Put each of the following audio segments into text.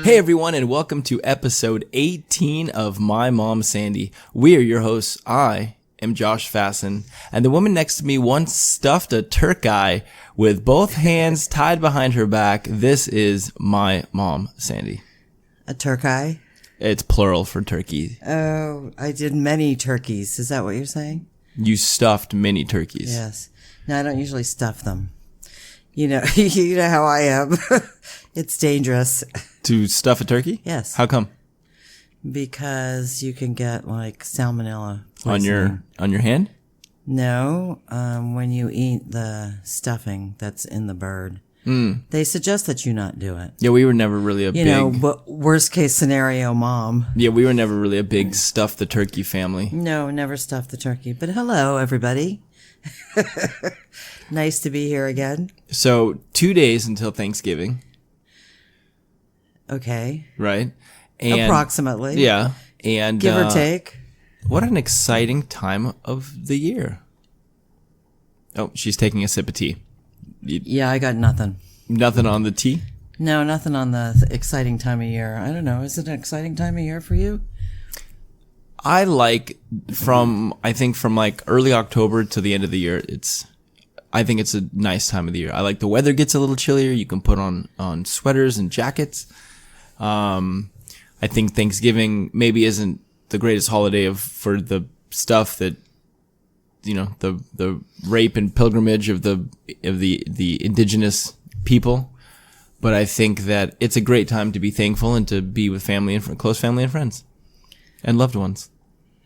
Hey everyone, and welcome to episode 18 of My Mom Sandy. We are your hosts. I am Josh Fasten, and the woman next to me once stuffed a turkey with both hands tied behind her back. This is my mom, Sandy. A turkey? It's plural for turkey. Oh, I did many turkeys. Is that what you're saying? You stuffed many turkeys. Yes. No, I don't usually stuff them. You know, you know how I am. It's dangerous. To stuff a turkey? Yes. How come? Because you can get like salmonella poisoning. On your hand? No, when you eat the stuffing that's in the bird. They suggest that you not do it. Yeah, we were never really a big... but worst case scenario, mom. Yeah, we were never really a big stuff the turkey family. No, never stuff the turkey. But hello, everybody. Nice to be here again. So, 2 days until Thanksgiving. Okay. Right? And, approximately. Yeah. And give or take. What an exciting time of the year. Oh, she's taking a sip of tea. Yeah, I got nothing. Nothing on the tea? No, nothing on the exciting time of year. I don't know. Is it an exciting time of year for you? I like from like early October to the end of the year, I think it's a nice time of the year. I like the weather gets a little chillier. You can put on sweaters and jackets. I think Thanksgiving maybe isn't the greatest holiday for the stuff that, you know, the rape and pilgrimage of the indigenous people. But I think that it's a great time to be thankful and to be with family and close family and friends and loved ones.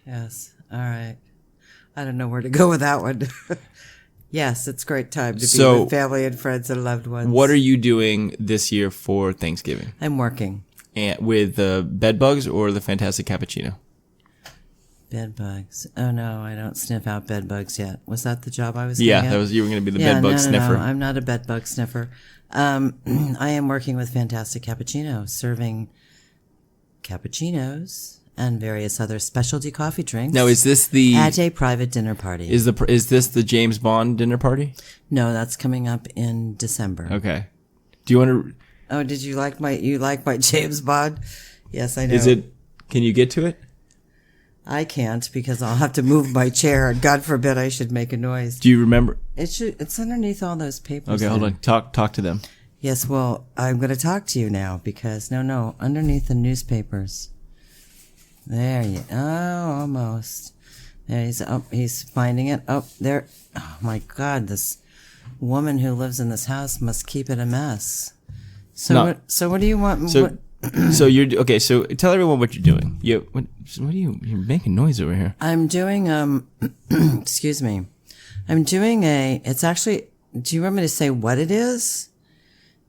Yes. All right. I don't know where to go with that one. Yes, it's a great time to be with family and friends and loved ones. What are you doing this year for Thanksgiving? I'm working. And with the bed bugs or the fantastic cappuccino? Bed bugs. Oh no, I don't sniff out bed bugs yet. Was that the job I was getting at? Yeah, you were going to be the bed bug sniffer. No, I'm not a bed bug sniffer. I am working with Fantastic Cappuccino, serving cappuccinos and various other specialty coffee drinks. Now, is this at a private dinner party? Is this the James Bond dinner party? No, that's coming up in December. Okay. Do you want to? Oh, did you like my James Bond? Yes, I know. Can you get to it? I can't because I'll have to move my chair, and God forbid I should make a noise. Do you remember? It's underneath all those papers. Okay, hold on. Talk to them. Yes, well, I'm going to talk to you now because no, underneath the newspapers. There you. Oh, almost. There he's finding it. Oh, there. Oh my God, this woman who lives in this house must keep it a mess. So what do you want? So you're okay. So tell everyone what you're doing. You're making noise over here. I'm doing excuse me. I'm doing it's actually. Do you want me to say what it is?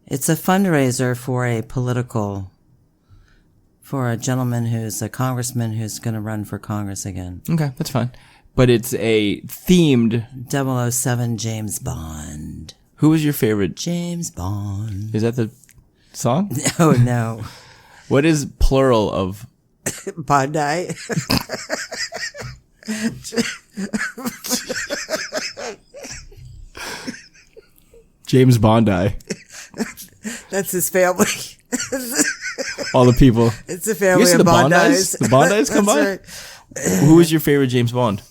It's a fundraiser for a gentleman who's a congressman who's going to run for Congress again. Okay, that's fine. But it's a themed 007 James Bond. Who was your favorite? James Bond. Is that the song? Oh, no. What is plural of? Bondi. James Bondi. That's his family. All the people. It's a family of the Bondis. The Bondis come by? Right. Who was your favorite James Bond?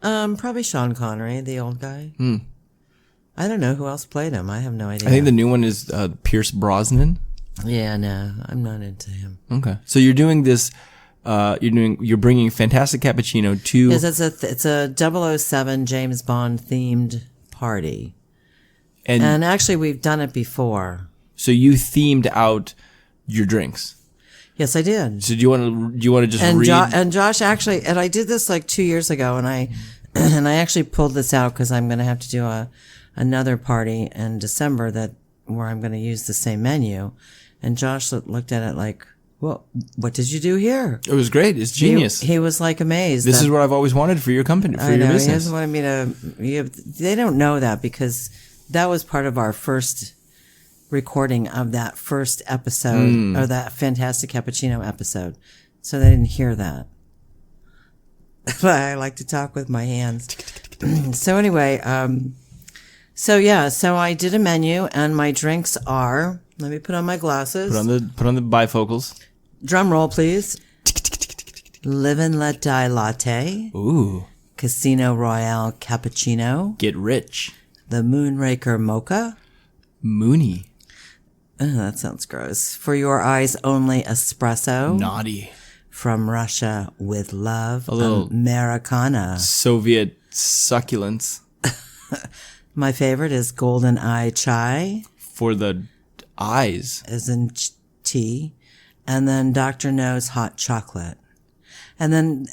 Probably Sean Connery, the old guy. I don't know who else played him. I have no idea. I think the new one is Pierce Brosnan. Yeah, no, I'm not into him. Okay, so you're doing this. You're bringing Fantastic Cappuccino to. Yes, it's a 007 James Bond themed party, and actually we've done it before. So you themed out your drinks. Yes, I did. So do you want to just read? And Josh actually, and I did this like 2 years ago, and I actually pulled this out because I'm going to have to do another party in December where I'm going to use the same menu. And Josh looked at it like, well, what did you do here? It was great. It's genius. He was like amazed. This is what I've always wanted for your company, for your business. He doesn't want me to. They don't know that because that was part of our first recording of that first episode or that Fantastic Cappuccino episode. So they didn't hear that. But I like to talk with my hands. So anyway, so I did a menu and my drinks are Let me put on my glasses. Put on the bifocals. Drum roll, please. Live and Let Die Latte. Ooh. Casino Royale Cappuccino. Get rich. The Moonraker Mocha. Moony. That sounds gross. For Your Eyes Only Espresso. Naughty. From Russia with Love. A little Americana. Soviet succulence. My favorite is Golden Eye Chai. For the eyes. As in tea. And then Dr. No's Hot Chocolate. And then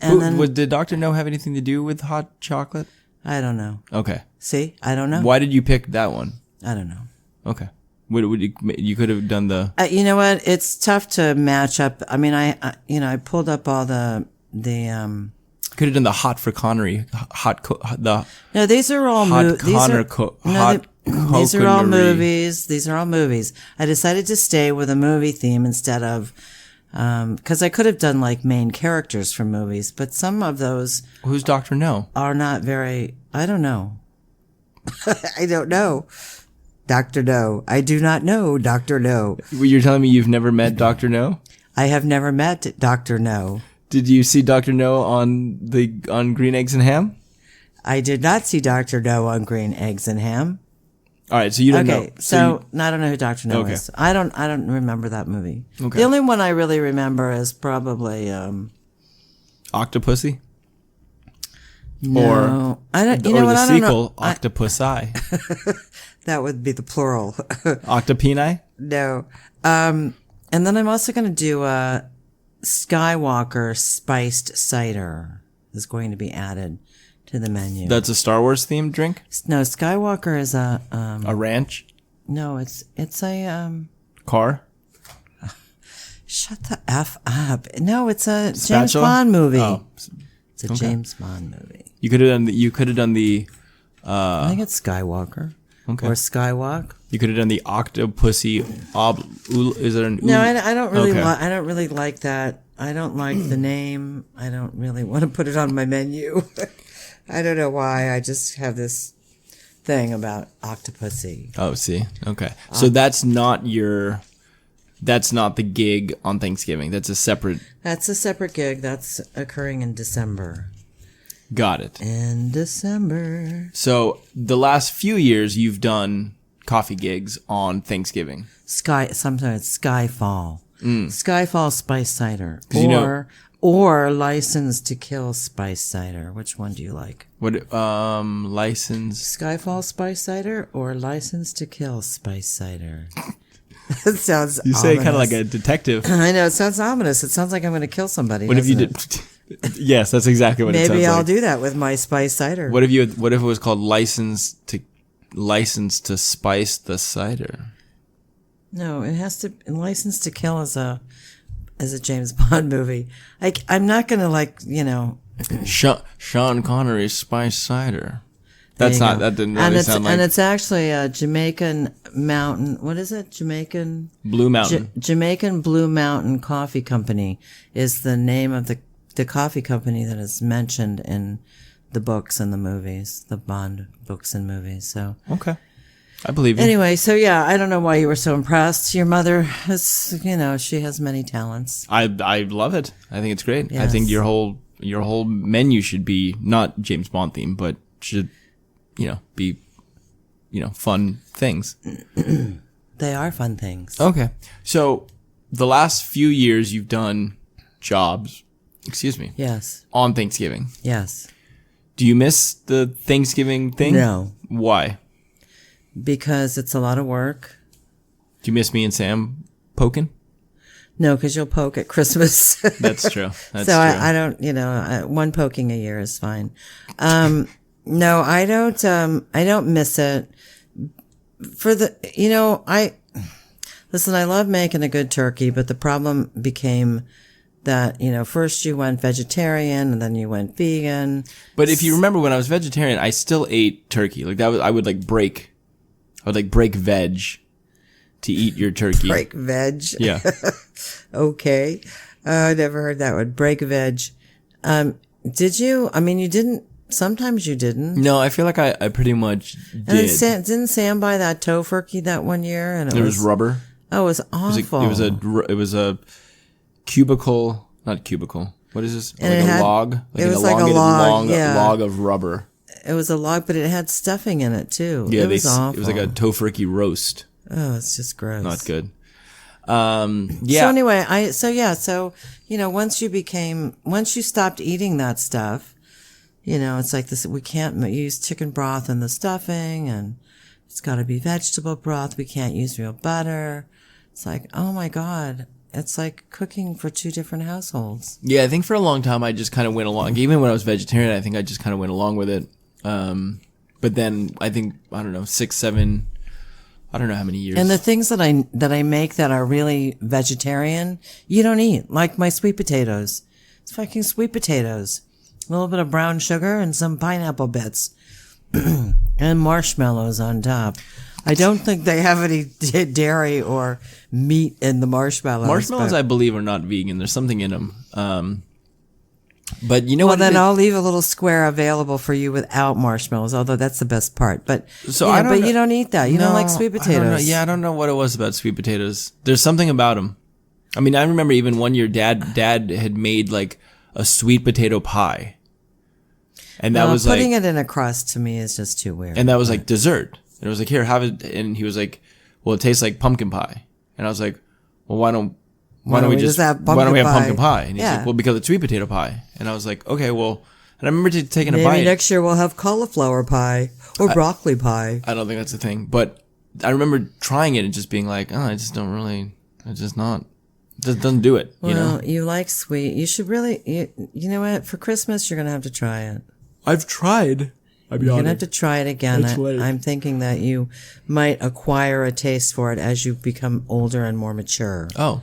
Did Dr. No have anything to do with hot chocolate? I don't know. Okay. See? I don't know. Why did you pick that one? I don't know. Okay. Would you could have done the... You know what? It's tough to match up. I mean, I pulled up all the Could have done the hot for Connery. No, these are all these are all movies. These are all movies. I decided to stay with a movie theme instead of, because I could have done like main characters from movies, but some of those. Who's Dr. No? Are not very. I don't know. I don't know. Dr. No. I do not know Dr. No. You're telling me you've never met Dr. No? I have never met Dr. No. Did you see Dr. No on Green Eggs and Ham? I did not see Dr. No on Green Eggs and Ham. All right, so you don't know. Okay, so I don't know who Dr. No is. I don't remember that movie. Okay. The only one I really remember is probably Octopussy? No, I don't. You know what? The I don't sequel, know. Octopussy. That would be the plural. Octopini? No. And then I'm also going to do Skywalker spiced cider is going to be added to the menu. That's a Star Wars themed drink? No, Skywalker is a ranch? No, it's a car? Shut the F up. No, it's a Spatula? James Bond movie. Oh. It's a James Bond movie. You could have done the I think it's Skywalker. Okay. Or Skywalk. You could have done the Octopussy is there an No, I don't really I don't really like that. I don't like the name. I don't really want to put it on my menu. I don't know why. I just have this thing about Octopussy. Oh, see. Okay. So that's not the gig on Thanksgiving. That's a separate gig. That's occurring in December. Got it. In December. So the last few years you've done coffee gigs on Thanksgiving. Sometimes Skyfall. Skyfall spice cider. Or License to Kill spice cider. Which one do you like? What license? Skyfall spice cider or License to Kill spice cider? It sounds You say it kind of like a detective. I know, it sounds ominous. It sounds like I'm going to kill somebody. What if you did? Yes, that's exactly what it sounds like. Maybe I'll do that with my spice cider. What if it was called License to Spice the Cider? No, it has to License to Kill as a James Bond movie. I'm not going to Sean Connery's Spice Cider. That's not. That didn't really sound like. And it's actually a Jamaican Mountain. What is it? Jamaican Blue Mountain. Jamaican Blue Mountain Coffee Company is the name of the coffee company that is mentioned in the books and the movies, the Bond books and movies. So okay, I believe you. Anyway, so yeah, I don't know why you were so impressed. Your mother is, she has many talents. I love it. I think it's great. Yes. I think your whole menu should be not James Bond themed, but should be fun things. They are fun things. Okay, so the last few years you've done jobs. Excuse me. Yes. On Thanksgiving. Yes. Do you miss the Thanksgiving thing? No. Why? Because it's a lot of work. Do you miss me and Sam poking? No, because you'll poke at Christmas. That's true. That's so true. I don't, one poking a year is fine. No, I don't miss it. Listen, I love making a good turkey, but the problem became that, first you went vegetarian and then you went vegan. But if you remember when I was vegetarian, I still ate turkey. Like that was, I would break veg to eat your turkey. Break veg? Yeah. Okay. I never heard that one. Break veg. Did you? I mean, you didn't. Sometimes you didn't. No, I feel like I pretty much did. And then didn't Sam buy that tofurkey that one year? And it was rubber. Oh, it was awful. It was a cubicle, not cubicle. What is this? And like it a had- log? it was an like a elongated log, yeah. log of rubber. It was a log, but it had stuffing in it too. Yeah, it was awful. it was like a tofurkey roast. Oh, it's just gross. Not good. So anyway, so once you stopped eating that stuff, it's like this. We can't use chicken broth in the stuffing, and it's got to be vegetable broth. We can't use real butter. It's like, oh my God, it's like cooking for two different households. Yeah, I think for a long time I just kind of went along. Even when I was vegetarian, I think I just kind of went along with it. But then I think, I don't know, 6, 7, I don't know how many years. And the things that I make that are really vegetarian, you don't eat. Like my sweet potatoes. It's fucking sweet potatoes. A little bit of brown sugar and some pineapple bits. And marshmallows on top. I don't think they have any dairy or meat in the marshmallows. Marshmallows, I believe, are not vegan. There's something in them. But you know what? Well, then I'll leave a little square available for you without marshmallows, although that's the best part. But So you don't eat that. You don't like sweet potatoes. I don't know what it was about sweet potatoes. There's something about them. I mean, I remember even one year, Dad had made like a sweet potato pie, and that was putting like, it in a crust to me is just too weird. and that was like dessert. And it was like, here, have it. And he was like, well, it tastes like pumpkin pie. And I was like, well, why don't we just have pumpkin pie? And he's like, well, because it's sweet potato pie. And I was like, okay, well, and I remember taking a bite. Maybe next year we'll have cauliflower pie or broccoli pie. I don't think that's a thing, but I remember trying it and just being like, oh, it just doesn't do it. Well, you like sweet. You should really, you know what? For Christmas, you're going to have to try it. I've tried. You're going to have to try it again. I'm thinking that you might acquire a taste for it as you become older and more mature. Oh,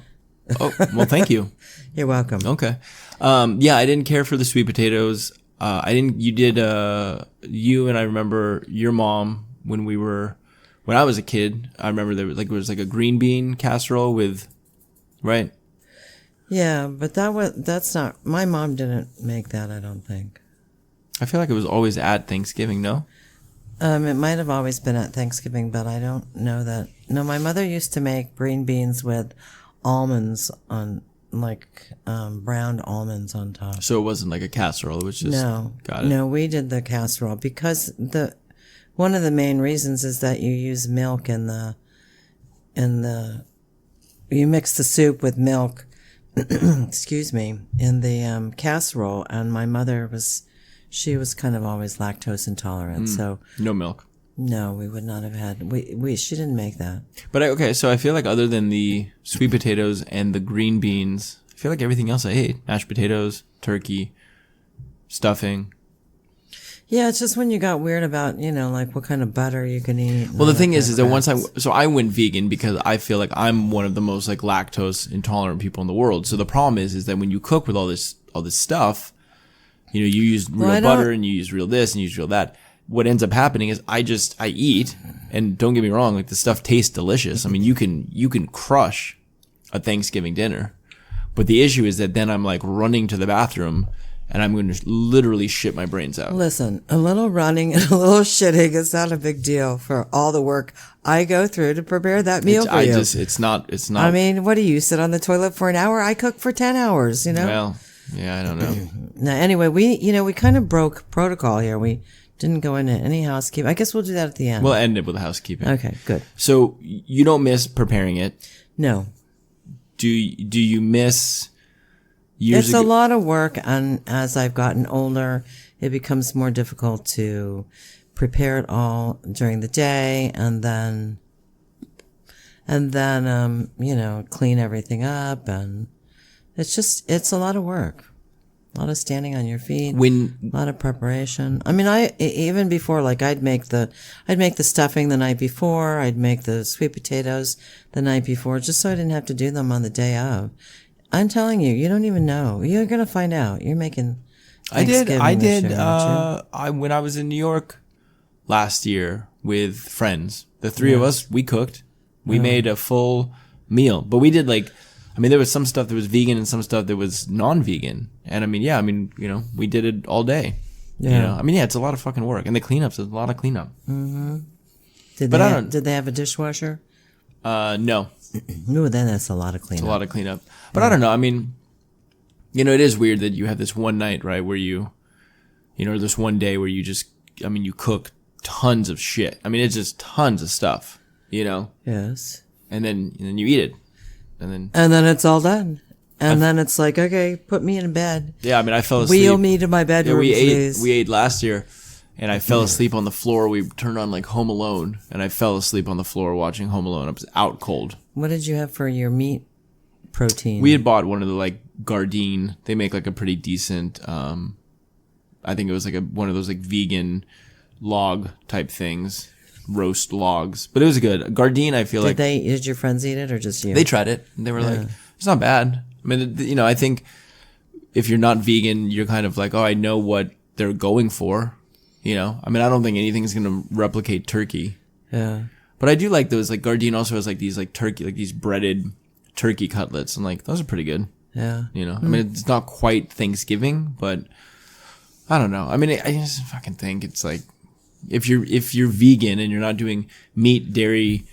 well, thank you. You're welcome. Okay. Yeah, I didn't care for the sweet potatoes. You and I remember your mom when I was a kid, I remember there was like a green bean casserole with, right? Yeah, but that's not, my mom didn't make that, I don't think. I feel like it was always at Thanksgiving, no? It might have always been at Thanksgiving, but I don't know that. No, my mother used to make green beans with almonds on, like, browned almonds on top. So it wasn't like a casserole, it was just... Got it. No, we did the casserole because one of the main reasons is that you use milk you mix the soup with milk, excuse me, in the casserole, and my mother she was kind of always lactose intolerant, so... No milk. No, we would not have had... She didn't make that. But okay, so I feel like other than the sweet potatoes and the green beans, I feel like everything else I ate. Mashed potatoes, turkey, stuffing. Yeah, it's just when you got weird about, like what kind of butter you can eat. Well, the thing is that once I went vegan because I feel like I'm one of the most like lactose intolerant people in the world. So the problem is that when you cook with all this stuff, you use real butter and you use real this and you use real that. What ends up happening is I eat, and don't get me wrong, like the stuff tastes delicious. I mean, you can crush a Thanksgiving dinner, but the issue is that then I'm like running to the bathroom and I'm going to literally shit my brains out. Listen, a little running and a little shitting is not a big deal for all the work I go through to prepare that meal for you. It's not. I mean, what do you sit on the toilet for an hour? I cook for 10 hours, Well, yeah, I don't know. Now, anyway, we kind of broke protocol here. We didn't go into any housekeeping. I guess we'll do that at the end. We'll end it with housekeeping. Okay, good. So you don't miss preparing it? No. Do you miss years It's ago? a lot of work, and as I've gotten older, it becomes more difficult to prepare it all during the day, and then clean everything up, and it's a lot of work. A lot of standing on your feet. A lot of preparation. I mean, even before, like I'd make the stuffing the night before. I'd make the sweet potatoes the night before, just so I didn't have to do them on the day of. I'm telling you, you don't even know. You're gonna find out. You're making. I did. Year, When I was in New York last year with friends, the three of us, we cooked. We made a full meal, but we did there was some stuff that was vegan and some stuff that was non-vegan. And we did it all day. Yeah. It's a lot of fucking work. And the cleanup's a lot of cleanup. Mm-hmm. Did they have a dishwasher? No. No, then that's a lot of cleanup. It's a lot of cleanup. But I don't know. I mean, it is weird that you have this one night, right, where this one day where you cook tons of shit. I mean, it's just tons of stuff, Yes. And then you eat it. And then it's all done. And then it's like, okay, put me in bed. Yeah, I mean, I fell asleep. Wheel me to my bedroom, please. We ate last year, and I fell asleep on the floor. We turned on like Home Alone, and I fell asleep on the floor watching Home Alone. I was out cold. What did you have for your meat protein? We had bought one of the like Gardein. They make like a pretty decent. I think it was like one of those like vegan log type things, roast logs. But it was good. Gardein, I feel Did your friends eat it or just you? They tried it. And they were like, it's not bad. I mean, I think if you're not vegan, you're kind of like, oh, I know what they're going for. I mean, I don't think anything's going to replicate turkey. Yeah. But I do like those, like Gardein also has like these like turkey, like these breaded turkey cutlets. And like, those are pretty good. Yeah. I mean, it's not quite Thanksgiving, but I don't know. I mean, I just fucking think it's like, if you're vegan and you're not doing meat, dairy,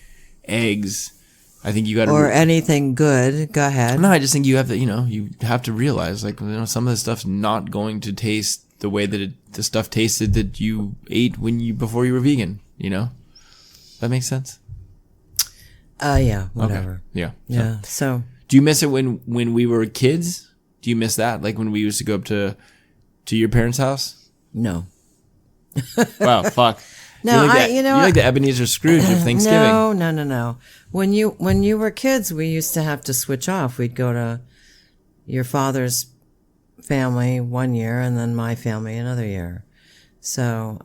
eggs, I think you got to... Or anything good. Go ahead. No, I just think you have to, you have to realize, like, some of the stuff's not going to taste the way that the stuff tasted that you ate before you were vegan, That makes sense? Yeah, whatever. Okay. Yeah. Yeah, so... Do you miss it when we were kids? Do you miss that? Like when we used to go up to your parents' house? No. Wow, fuck. No, you're like the Ebenezer Scrooge of Thanksgiving. No. When you were kids, we used to have to switch off. We'd go to your father's family one year and then my family another year. So,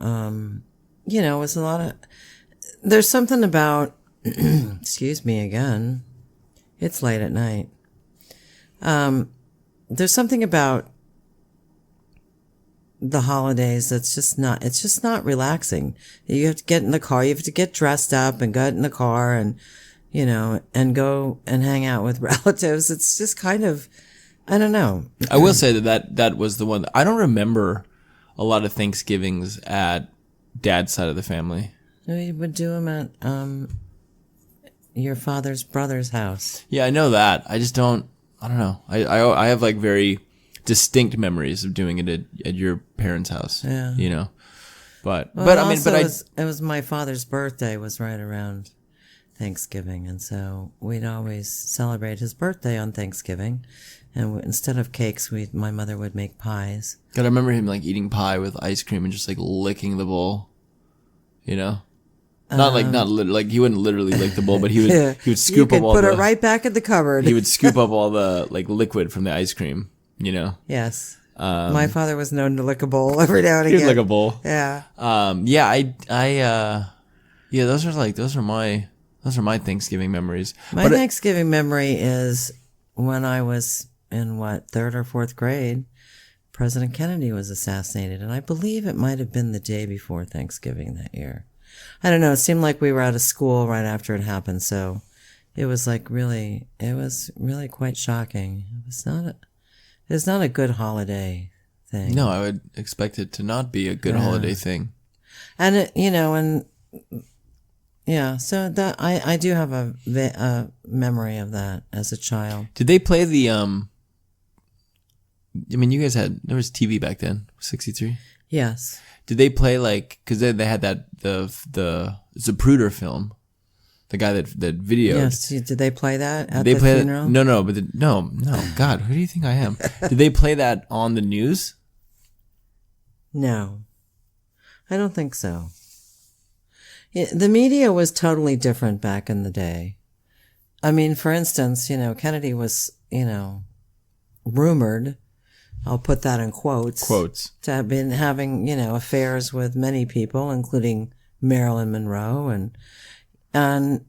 it was a lot of... There's something about... excuse me again. It's late at night. There's something about the holidays it's just not relaxing. You have to get in the car, you have to get dressed up and get in the car and and go and hang out with relatives. It's just kind of, I don't know. I will say that was the one I don't remember a lot of Thanksgivings at Dad's side of the family. We would do them at your father's brother's house. Yeah, I know that. I just don't know. I have like very distinct memories of doing it at your parents' house. Yeah. But it was my father's birthday was right around Thanksgiving, and so we'd always celebrate his birthday on Thanksgiving, and instead of cakes, my mother would make pies. God, I remember him like eating pie with ice cream and just like licking the bowl. Like he wouldn't literally lick the bowl, but he would scoop up all put it right back in the cupboard. He would scoop up all the like liquid from the ice cream. Yes. My father was known to lick a bowl every now and again. He'd lick a bowl. Yeah. Those are my Thanksgiving memories. My Thanksgiving memory is when I was in third or fourth grade, President Kennedy was assassinated, and I believe it might have been the day before Thanksgiving that year. I don't know. It seemed like we were out of school right after it happened, so it was really quite shocking. It's not a good holiday thing. No, I would expect it to not be a good holiday thing. And so that I do have a memory of that as a child. Did they play the I mean, you guys there was TV back then, 63? Yes. Did they play because they had the Zapruder film, the guy that videoed? Yes. Did they play that at the funeral? No, God, who do you think I am? Did they play that on the news? No, I don't think so. The media was totally different back in the day. I mean, for instance, Kennedy was, rumored, I'll put that in quotes, to have been having, affairs with many people, including Marilyn Monroe. And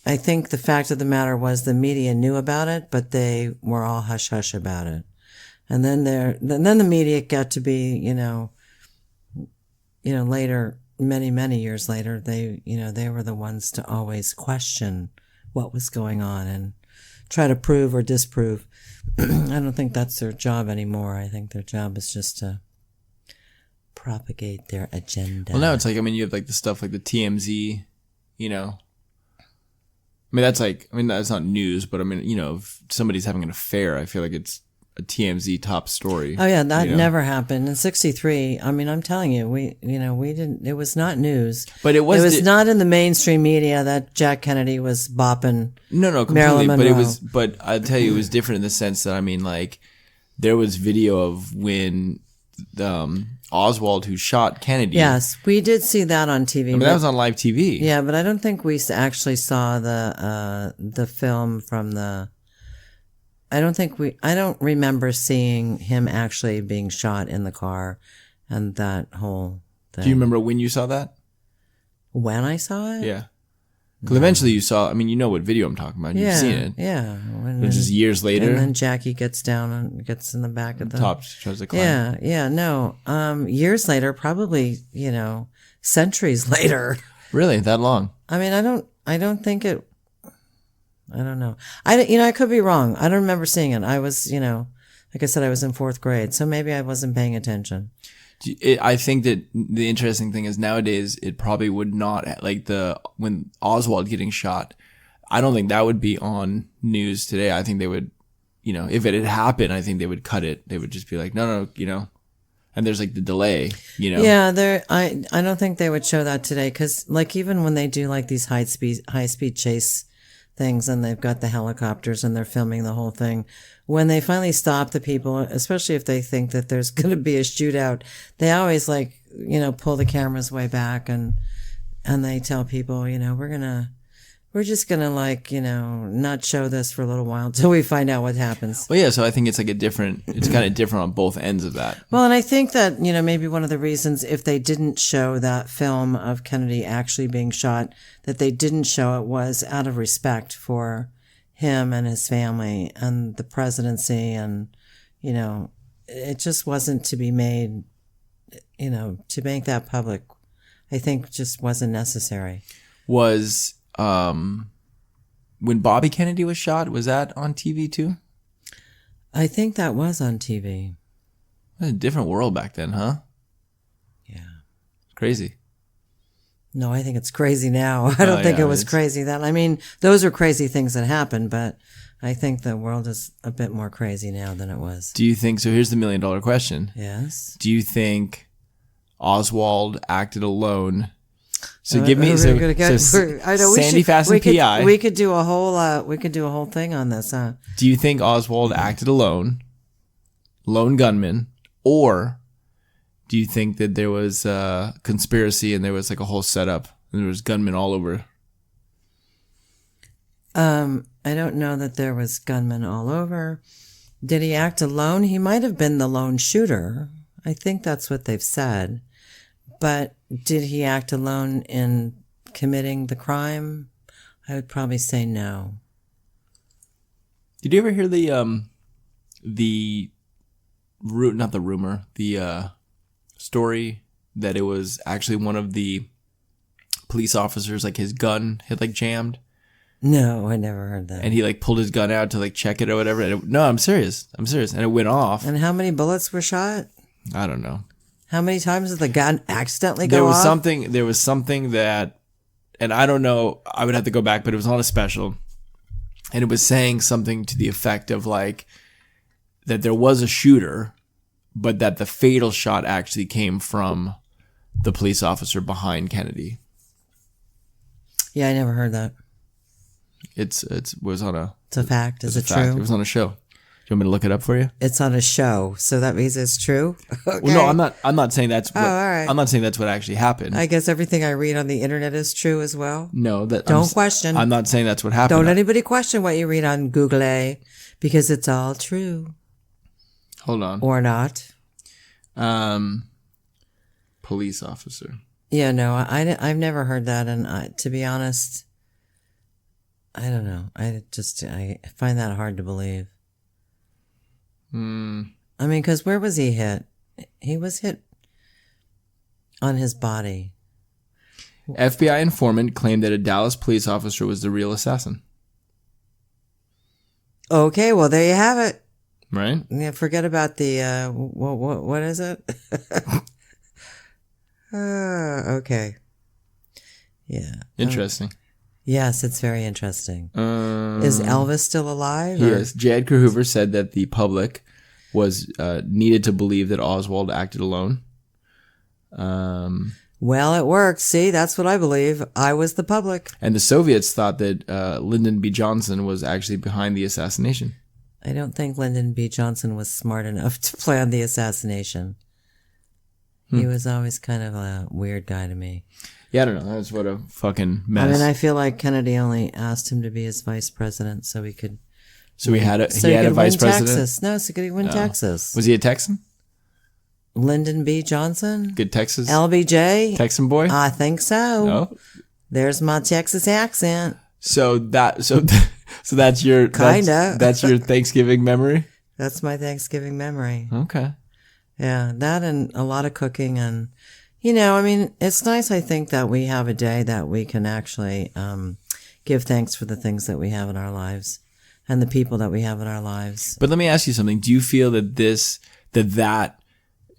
I think the fact of the matter was the media knew about it, but they were all hush hush about it. And then the media got to be, later, many years later, they were the ones to always question what was going on and try to prove or disprove. I don't think that's their job anymore. I think their job is just to propagate their agenda. Well, now it's like, I mean, you have like the stuff like the TMZ, I mean, that's not news, but I mean, if somebody's having an affair, I feel like it's a TMZ top story. Oh yeah, that never happened in '63. I mean, I'm telling you, we didn't. It was not news, but it was not in the mainstream media that Jack Kennedy was bopping. No, completely. Marilyn Monroe. But I'll tell you, it was different in the sense that I mean, like, there was video of when Oswald, who shot Kennedy. Yes, we did see that on TV. I mean, that was on live TV. Yeah, but I don't think we actually saw the film from the. I don't remember seeing him actually being shot in the car and that whole thing. Do you remember when you saw that? When I saw it? Yeah. Because eventually you saw, I mean, you know what video I'm talking about. You've seen it. Yeah. It's just years later. And then Jackie gets down and gets in the back of the... Top, tries to climb. Yeah, no. Years later, probably, centuries later. Really? That long? I mean, I don't think it... I don't know. I could be wrong. I don't remember seeing it. I was, like I said, I was in 4th grade, so maybe I wasn't paying attention. I think that the interesting thing is nowadays it probably would not, like when Oswald getting shot, I don't think that would be on news today. I think they would, if it had happened, I think they would cut it. They would just be like, no, and there's like the delay, Yeah, I don't think they would show that today because like even when they do like these high speed chase things and they've got the helicopters and they're filming the whole thing. When they finally stop the people, especially if they think that there's going to be a shootout, they always pull the cameras way back and they tell people, we're just going to not show this for a little while until we find out what happens. Well, yeah. So I think it's it's kind of different on both ends of that. Well, and I think that, maybe one of the reasons if they didn't show that film of Kennedy actually being shot, that they didn't show it was out of respect for him and his family and the presidency. And, it just wasn't to be made, to make that public, I think just wasn't necessary. When Bobby Kennedy was shot, was that on TV too? I think that was on TV. It was a different world back then, huh? Yeah. Crazy. No, I think it's crazy now. I don't think it was crazy then. I mean, those are crazy things that happened, but I think the world is a bit more crazy now than it was. Do you think, so here's the $1 million question. Yes. Do you think Oswald acted alone? So give me Sandy Fasten PI. We could do a whole thing on this, huh? Do you think Oswald acted alone, lone gunman, or do you think that there was a conspiracy and there was like a whole setup and there was gunmen all over? I don't know that there was gunmen all over. Did he act alone? He might have been the lone shooter. I think that's what they've said. But did he act alone in committing the crime? I would probably say no. Did you ever hear the story that it was actually one of the police officers, like his gun had like jammed? No, I never heard that. And he like pulled his gun out to like check it or whatever. And no, I'm serious. And it went off. And how many bullets were shot? I don't know. How many times did the gun accidentally go off? There was something that, and I don't know, I would have to go back, but it was on a special. And it was saying something to the effect of like, that there was a shooter, but that the fatal shot actually came from the police officer behind Kennedy. Yeah, I never heard that. It's a fact. Is it true? It was on a show. Do you want me to look it up for you? It's on a show, so that means it's true. Okay. Well, no, I'm not saying that's what. All right. I'm not saying that's what actually happened. I guess everything I read on the internet is true as well. No, don't question. I'm not saying that's what happened. Don't anybody question what you read on Google, because it's all true. Hold on. Or not. Police officer. Yeah, no, I've never heard that, and to be honest, I don't know. I find that hard to believe. I mean, because where was he hit? He was hit on his body. FBI informant claimed that a Dallas police officer was the real assassin. Okay, well, there you have it. Right? Yeah, forget about the, what is it? Okay. Yeah. Interesting. Yes, it's very interesting. Is Elvis still alive? Yes. J. Edgar Hoover said that the public was needed to believe that Oswald acted alone. Well, it worked. See, that's what I believe. I was the public. And the Soviets thought that Lyndon B. Johnson was actually behind the assassination. I don't think Lyndon B. Johnson was smart enough to plan the assassination. He was always kind of a weird guy to me. Yeah, I don't know. That's what a fucking mess. I mean, I feel like Kennedy only asked him to be his vice president so he could... So he had a could vice win president? Texas. No, so he could win Texas. Was he a Texan? Lyndon B. Johnson? Good Texas? LBJ? Texan boy? I think so. No? There's my Texas accent. So that's your... Kinda. That's your Thanksgiving memory? That's my Thanksgiving memory. Okay. Yeah, that and a lot of cooking and, I mean, it's nice, I think, that we have a day that we can actually give thanks for the things that we have in our lives and the people that we have in our lives. But let me ask you something. Do you feel that that,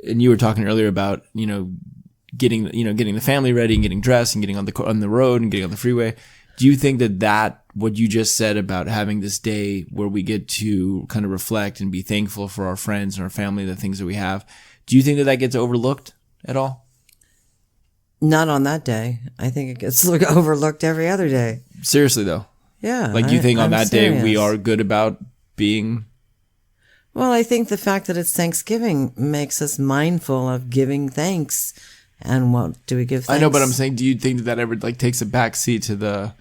and you were talking earlier about, getting the family ready and getting dressed and getting on the road and getting on the freeway. Do you think that what you just said about having this day where we get to kind of reflect and be thankful for our friends and our family, the things that we have, do you think that gets overlooked at all? Not on that day. I think it gets overlooked every other day. Seriously, though? Yeah. Like, do you think on that serious. day we are good about being... Well, I think the fact that it's Thanksgiving makes us mindful of giving thanks. And what do we give thanks? I know, but I'm saying, do you think that ever takes a back seat to the...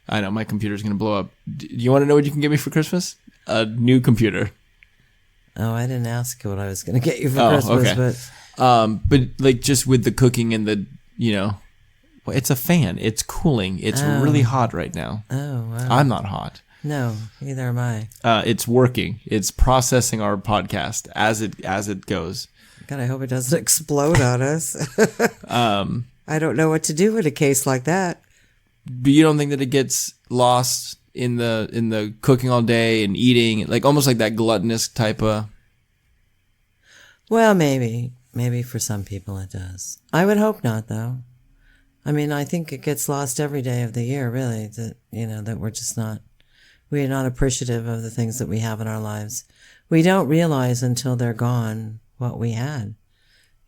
I know, my computer's going to blow up. Do you want to know what you can get me for Christmas? A new computer. Oh, I didn't ask what I was going to get you for Christmas, okay. But just with the cooking and the, well, it's a fan. It's cooling. It's really hot right now. Oh, wow. I'm not hot. No, neither am I. It's working. It's processing our podcast as it goes. God, I hope it doesn't explode on us. I don't know what to do in a case like that. But you don't think that it gets lost in the cooking all day and eating, almost like that gluttonous type of... Well, maybe for some people it does. I would hope not, though. I mean, I think it gets lost every day of the year, really, that we're not appreciative of the things that we have in our lives. We don't realize until they're gone what we had,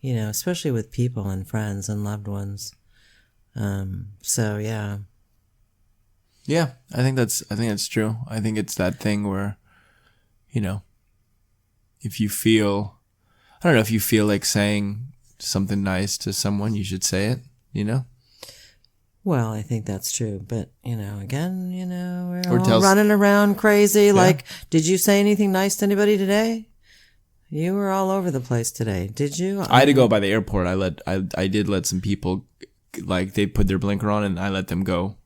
especially with people and friends and loved ones. So yeah. Yeah, I think that's true. I think it's that thing where, if you feel, I don't know, if you feel like saying something nice to someone, you should say it, Well, I think that's true. But, again, we're all running around crazy. Yeah. Did you say anything nice to anybody today? You were all over the place today. Did you? I had to go by the airport. I did let some people, they put their blinker on and I let them go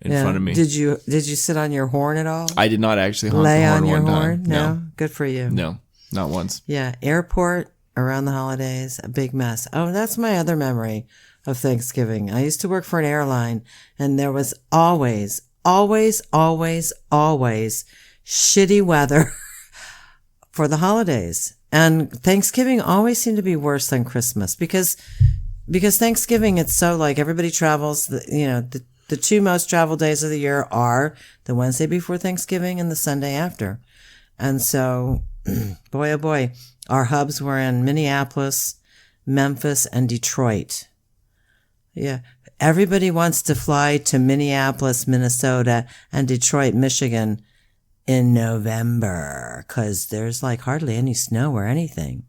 in front of me. Did you sit on your horn at all? I did not actually honk the horn one time. No? Good for you. No, not once. Yeah, airport around the holidays, a big mess. Oh, that's my other memory of Thanksgiving. I used to work for an airline and there was always shitty weather for the holidays. And Thanksgiving always seemed to be worse than Christmas because Thanksgiving, it's so everybody travels, the two most traveled days of the year are the Wednesday before Thanksgiving and the Sunday after. And so, boy, oh boy, our hubs were in Minneapolis, Memphis, and Detroit. Yeah. Everybody wants to fly to Minneapolis, Minnesota, and Detroit, Michigan in November because there's hardly any snow or anything.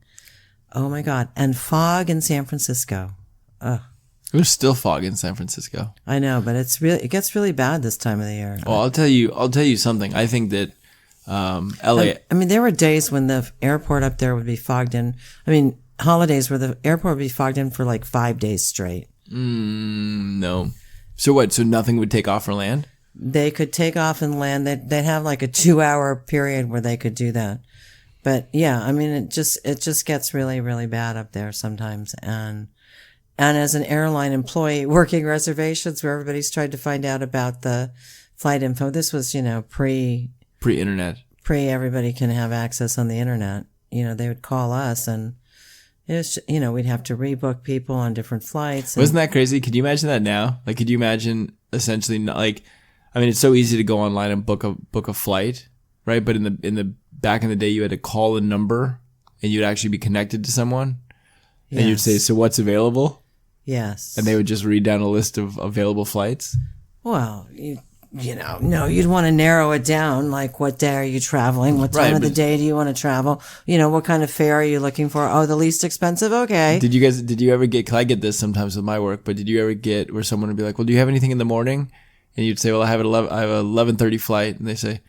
Oh my God. And fog in San Francisco. Ugh. There's still fog in San Francisco. I know, but it gets really bad this time of the year. Well, I'll tell you something. I think that LA. I mean, there were days when the airport up there would be fogged in. I mean, holidays where the airport would be fogged in for 5 days straight. No. So what? So nothing would take off or land? They could take off and land. They'd have a 2-hour period where they could do that. But yeah, I mean, it just gets really, really bad up there sometimes. And as an airline employee working reservations where everybody's tried to find out about the flight info, this was, pre-internet. Everybody can have access on the internet. They would call us and it was, we'd have to rebook people on different flights. Wasn't that crazy? Could you imagine that now? Could you imagine essentially I mean, it's so easy to go online and book a flight, right? But in the back in the day, you had to call a number and you'd actually be connected to someone, and you'd say, "So what's available?" Yes. And they would just read down a list of available flights. Well, no, you'd want to narrow it down. Like, what day are you traveling? What time of the day do you want to travel? What kind of fare are you looking for? Oh, the least expensive? Okay. Did you ever get, 'cause I get this sometimes with my work, but did you ever get where someone would be like, "Well, do you have anything in the morning?" And you'd say, "Well, I have I have a 11:30 flight." And they say,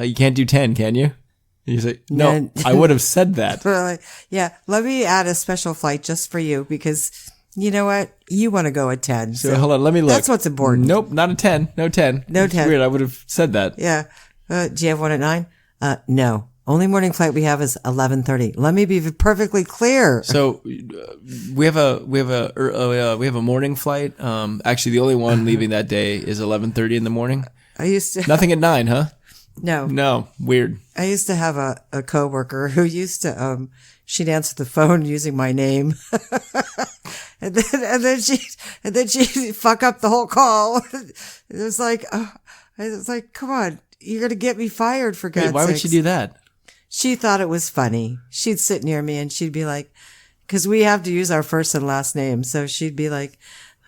"You can't do 10, can you?" And you say, "No, I would have said that." Really? Yeah. Let me add a special flight just for you because you know what? You want to go at 10. So hold on, let me look. That's what's important. Nope, not a 10. No 10. No It's 10. weird. I would have said that. Yeah. Do you have one at 9? No. Only morning flight we have is 11:30. Let me be perfectly clear. So we have a morning flight. Actually, the only one leaving that day is 11:30 in the morning. I used to Nothing at 9, huh? No. Weird. I used to have a coworker who used to she'd answer the phone using my name. and then she'd fuck up the whole call. It was like come on, you're going to get me fired for God's Wait, why would she do that? She thought it was funny. She'd sit near me and she'd be like, because we have to use our first and last name. So she'd be like,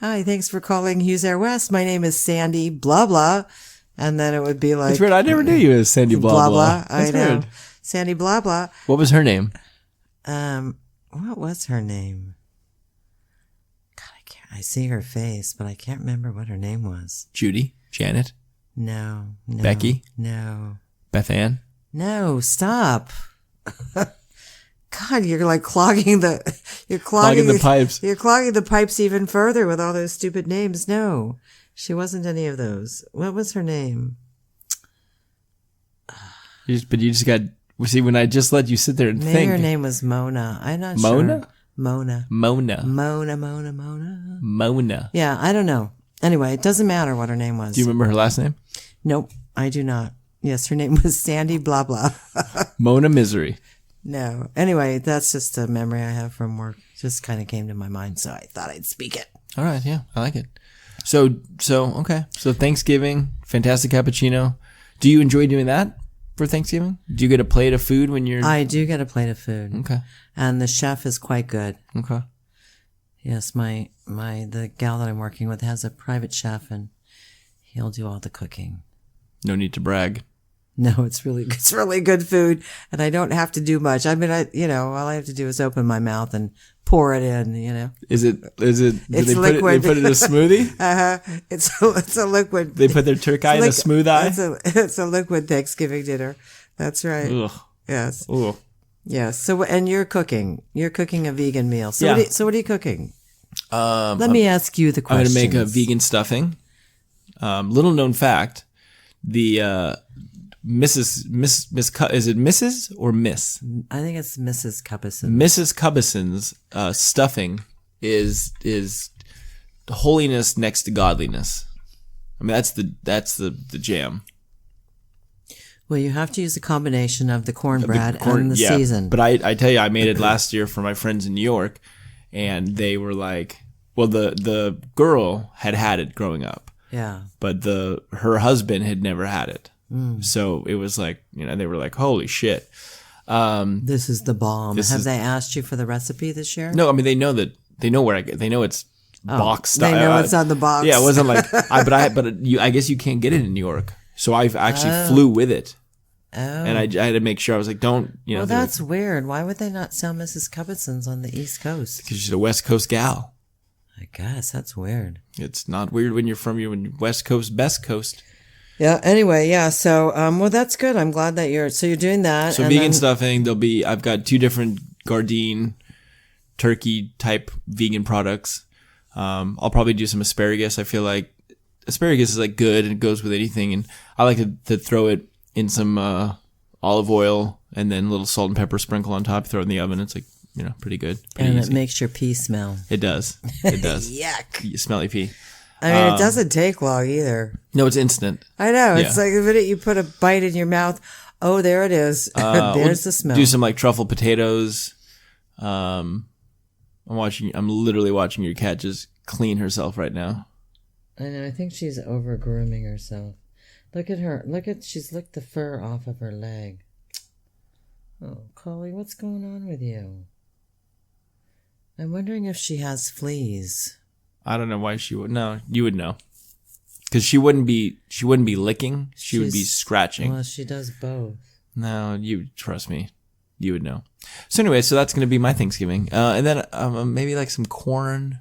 "Hi, thanks for calling Hughes Air West. My name is Sandy, blah, blah." And then it would be like, That's weird. I never knew you as Sandy blah, blah. I know. Weird. Sandy, blah, blah. What was her name? What was her name? God, I see her face, but I can't remember what her name was. Judy? Janet? No. Becky? No. Beth Ann? No, stop. God, you're like clogging the pipes. You're clogging the pipes even further with all those stupid names. No, she wasn't any of those. What was her name? But you just got, see, when I just let you sit there and Maybe think. her name was Mona. I'm not Mona? sure. Mona. Mona. Yeah, I don't know. Anyway, it doesn't matter what her name was. Do you remember her last name? Nope, I do not. Yes, her name was Sandy blah blah. Mona Misery. No. Anyway, that's just a memory I have from work. Just kind of came to my mind, so I thought I'd speak it. All right, yeah, I like it. So okay. So Thanksgiving, fantastic cappuccino. Do you enjoy doing that for Thanksgiving? Do you get a plate of food when you're... I do get a plate of food. Okay. And the chef is quite good. Okay. Yes, the gal that I'm working with has a private chef, and he'll do all the cooking. No need to brag. No, it's really good food, and I don't have to do much. I mean, all I have to do is open my mouth and pour it in. Is it? It's liquid. They put it in a smoothie. It's a liquid. They put their turkey in a smooth eye. It's a liquid Thanksgiving dinner. That's right. Ugh. Yes. Ugh. Yes. So, and you're cooking a vegan meal. So, yeah. What are you cooking? Let me ask you the question. I'm going to make a vegan stuffing. Little known fact: the is it Mrs. or Miss? I think it's Mrs. Cubbison. Mrs. Cubbison's stuffing is holiness next to godliness. I mean, that's the jam. Well, you have to use a combination of the cornbread and the season. But I tell you, I made it last year for my friends in New York, and they were like, well, the girl had it growing up. Yeah. But her husband had never had it. So it was like, they were like, holy shit. This is the bomb. Have they asked you for the recipe this year? No, I mean, they know where they know it's box style. They know it's on the box. Yeah, it wasn't like, I guess you can't get it in New York. So I actually flew with it. Oh. And I had to make sure, I was like, don't, Well, that's weird. Why would they not sell Mrs. Cubbison's on the East Coast? Because she's a West Coast gal. I guess that's weird. It's not weird when you're from your West Coast, best coast. Yeah. Anyway, yeah. So, well, that's good. I'm glad that you're doing that. So vegan stuffing. I've got 2 different Gardein turkey type vegan products. I'll probably do some asparagus. I feel like asparagus is like good and it goes with anything. And I like to throw it in some olive oil and then a little salt and pepper sprinkle on top. Throw it in the oven. It's like, pretty good. Pretty easy. It makes your pee smell. It does. It does. Yuck. Smelly pee. I mean, it doesn't take long either. No, it's instant. I know. Yeah. It's like the minute you put a bite in your mouth, oh, there it is. There's the smell. Do some like truffle potatoes. I'm literally watching your cat just clean herself right now. I know. I think she's over grooming herself. Look at her. She's licked the fur off of her leg. Oh, Collie, what's going on with you? I'm wondering if she has fleas. I don't know why she would. No, you would know. Because she wouldn't be licking. She would be scratching. Well, she does both. No, you trust me. You would know. So anyway, that's going to be my Thanksgiving. And then maybe like some corn.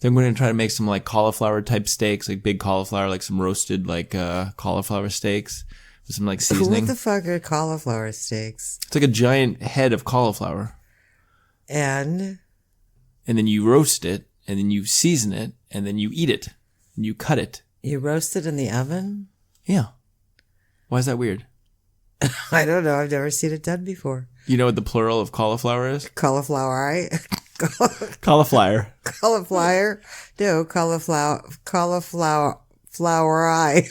Then we're going to try to make some like cauliflower type steaks, like big cauliflower, like some roasted like cauliflower steaks with some like seasoning. What the fuck are cauliflower steaks? It's like a giant head of cauliflower. And then you roast it, and then you season it, and then you eat it, and you cut it. You roast it in the oven? Yeah. Why is that weird? I don't know. I've never seen it done before. You know what the plural of cauliflower is? Cauliflower. Cauliflower. Cauliflower? No, cauliflower eye.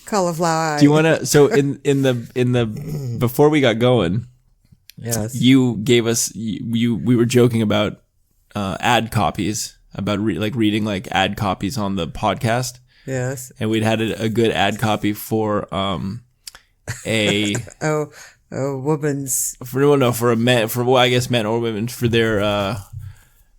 Cauliflower eye. Do you want to? So in the before we got going, yes, you gave us we were joking about ad copies, about reading like ad copies on the podcast. Yes, and we'd had a good ad copy for a woman's for a man, for I guess men or women, for their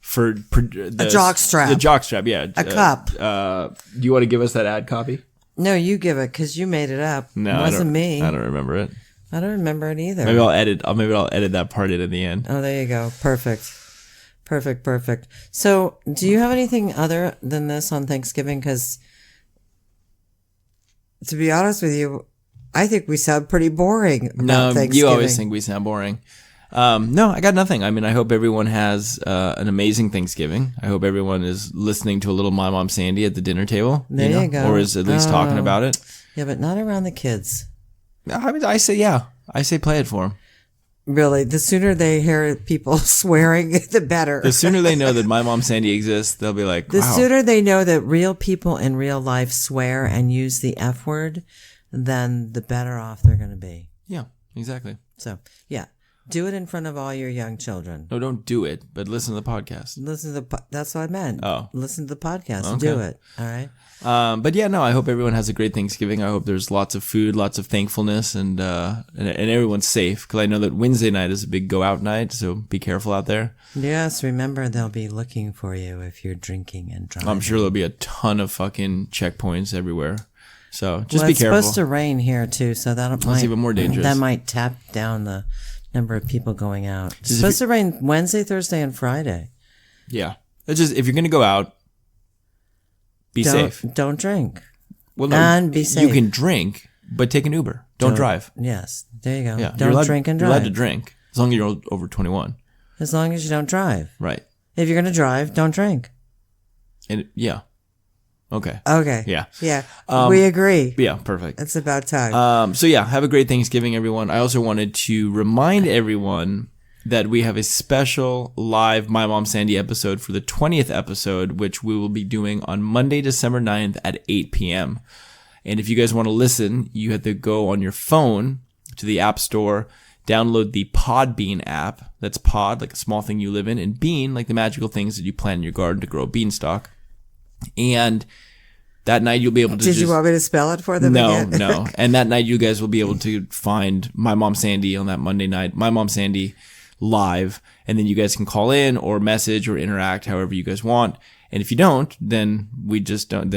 for the jockstrap. The jockstrap, yeah. A cup. Do you want to give us that ad copy? No, you give it because you made it up. No, it wasn't me. I don't remember it. I don't remember it either. Maybe I'll edit that part in at the end. Oh, there you go. Perfect. So, do you have anything other than this on Thanksgiving? Because, to be honest with you, I think we sound pretty boring about Thanksgiving. You always think we sound boring. No, I got nothing. I mean, I hope everyone has an amazing Thanksgiving. I hope everyone is listening to a little My Mom Sandy at the dinner table. There you go. Or is at least talking about it. Yeah, but not around the kids. I mean, I say play it for them. Really, the sooner they hear people swearing, the better. The sooner they know that My Mom Sandy exists, they'll be like, wow. The sooner they know that real people in real life swear and use the F word, then the better off they're going to be. Yeah, exactly. So, yeah. Do it in front of all your young children. No, don't do it, but listen to the podcast. That's what I meant. Oh. Listen to the podcast. Okay. Do it. All right. But yeah, no, I hope everyone has a great Thanksgiving. I hope there's lots of food, lots of thankfulness, and everyone's safe. Because I know that Wednesday night is a big go out night, so be careful out there. Yes, remember they'll be looking for you if you're drinking and driving. I'm sure there'll be a ton of fucking checkpoints everywhere. So just be careful. It's supposed to rain here too, so that's even more dangerous. That might tap down the number of people going out. It's supposed to rain Wednesday, Thursday, and Friday. Yeah. It's just, if you're going to go out, be safe. Don't drink. Well, no, and be safe. You can drink, but take an Uber. Don't drive. Yes. There you go. Yeah. Don't drink and drive. You're allowed to drink, as long as you're over 21. As long as you don't drive. Right. If you're going to drive, don't drink. And yeah. Okay. Yeah. Yeah. We agree. Yeah, perfect. It's about time. So yeah, have a great Thanksgiving, everyone. I also wanted to remind everyone that we have a special live My Mom Sandy episode for the 20th episode, which we will be doing on Monday, December 9th at 8 p.m. And if you guys want to listen, you have to go on your phone to the App Store, download the Podbean app. That's pod, like a small thing you live in, and bean, like the magical things that you plant in your garden to grow a beanstalk. And that night you'll be able to Did you want me to spell it for them again? No. And that night you guys will be able to find My Mom Sandy on that Monday night, My Mom Sandy live. And then you guys can call in or message or interact however you guys want. And if you don't, then we just don't,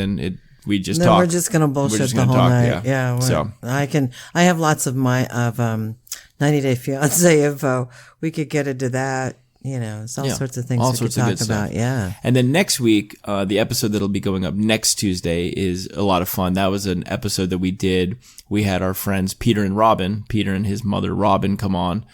we just talk. We're just going to bullshit the whole night. Yeah. So I have lots of 90 Day Fiance info. We could get into that. You know, it's all sorts of things we could talk about. Yeah. And then next week, the episode that'll be going up next Tuesday is a lot of fun. That was an episode that we did. We had our friends Peter and Robin, Peter and his mother Robin, come on.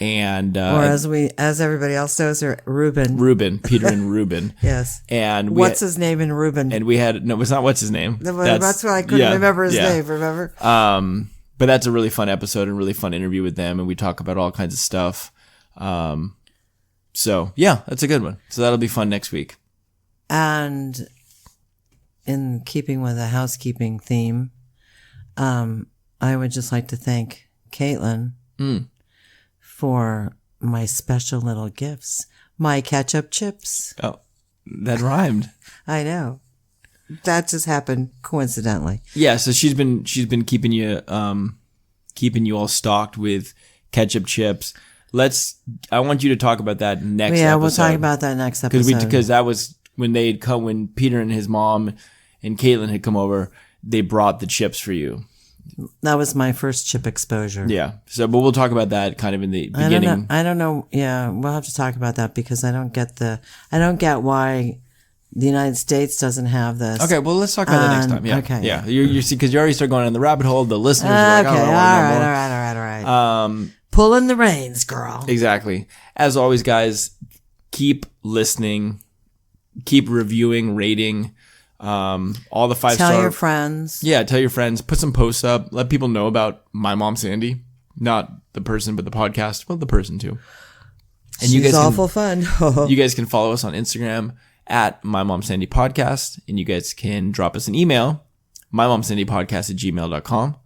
And or as everybody else knows, are Reuben, Peter and Reuben. Yes. And what's his name in Reuben? And we had it's not what's his name. That's why I couldn't remember his name. Remember? But that's a really fun episode and really fun interview with them, and we talk about all kinds of stuff. So yeah, that's a good one. So that'll be fun next week. And in keeping with the housekeeping theme, I would just like to thank Caitlin for my special little gifts. My ketchup chips. Oh, that rhymed. I know. that just happened coincidentally. Yeah, so she's been keeping you all stocked with ketchup chips. I want you to talk about that next episode. Yeah, we'll talk about that next episode. Because that was when when Peter and his mom and Caitlin had come over, they brought the chips for you. That was my first chip exposure. Yeah. So, but we'll talk about that kind of in the beginning. I don't know. Yeah, we'll have to talk about that because I don't get why the United States doesn't have this. Okay, well, let's talk about that next time. Yeah. Okay. Yeah. You see, because you already start going on the rabbit hole. The listeners are like, Okay. oh, All right. Pulling the reins, girl. Exactly. As always, guys, keep listening, keep reviewing, rating. All the 5-star. Tell your friends. Yeah, tell your friends. Put some posts up. Let people know about My Mom Sandy. Not the person, but the podcast. Well, the person too. And She's awful fun. You guys can follow us on Instagram at My Mom Sandy Podcast. And you guys can drop us an email, mymomsandypodcast@gmail.com.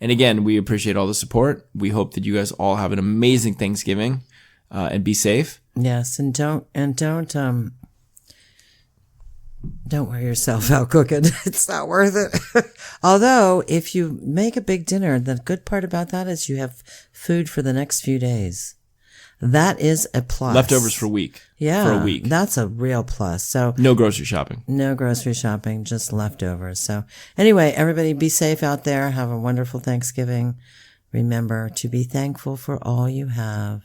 And again, we appreciate all the support. We hope that you guys all have an amazing Thanksgiving and be safe. Yes, and don't wear yourself out cooking. It's not worth it. Although, if you make a big dinner, the good part about that is you have food for the next few days. That is a plus. Leftovers for a week. Yeah. For a week. That's a real plus. So no grocery shopping. No grocery shopping, just leftovers. So anyway, everybody be safe out there. Have a wonderful Thanksgiving. Remember to be thankful for all you have.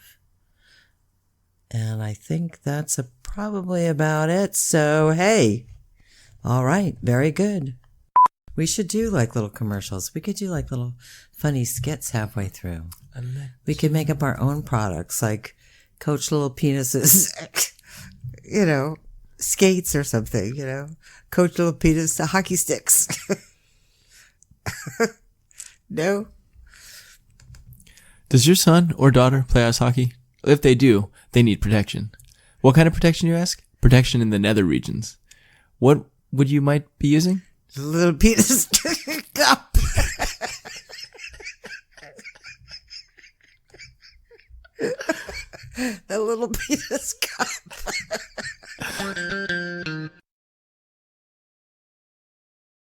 And I think that's probably about it. So, hey. All right. Very good. We should do like little commercials. We could do like little funny skits halfway through. We could make up our own products like Coach Little Penises, skates or something, Coach Little Penis hockey sticks. No? Does your son or daughter play ice hockey? If they do, they need protection. What kind of protection, you ask? Protection in the nether regions. What would you might be using? Little penis cup. The little penis cup.